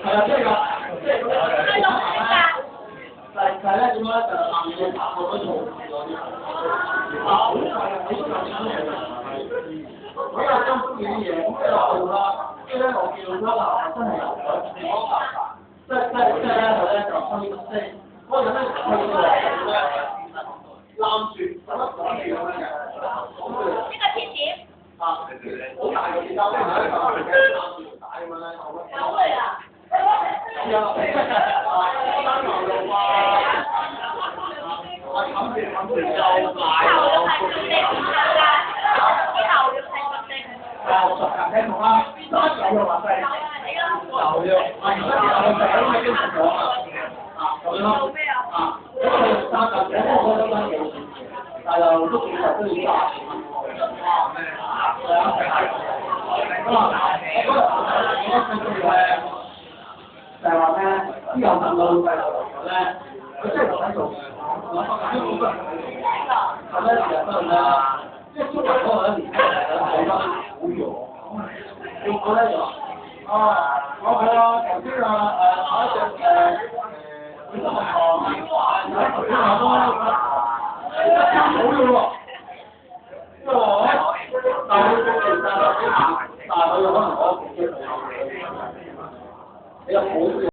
係啊，即係㗎，即係咁樣。但係咧點解就下面嘅答案都錯咗啲？好係啊，好有錢嘅我有張本嘅嘢，咁即係做啦。跟住咧，我叫咗男真係有咗地方辦法，即係咧，佢咧就可以即係嗰個人咧去到咧攬住咁樣講嘢咁樣嘅，呢個天點啊，好大個結構咧，攬住條帶咁樣咧，有會啊！有生牛肉啊，冚住又大喎。熟人聽講啦，生牛肉話細，牛肉啊，而家啲牛肉食都已經食咗咁咯，咁佢生牛肉我覺得都幾好，但係又都幾實都要大。就係話咧，啲有能力嘅咧，佢真係喺度，我發覺都好多人咁咧，成日都係咧，即係中國嗰個年輕人係得好弱，結果咧就我係啊，頭先買一隻本身係喺頭先話都好嘅喎，即係話但係佢其實但係佢可能我自己你有好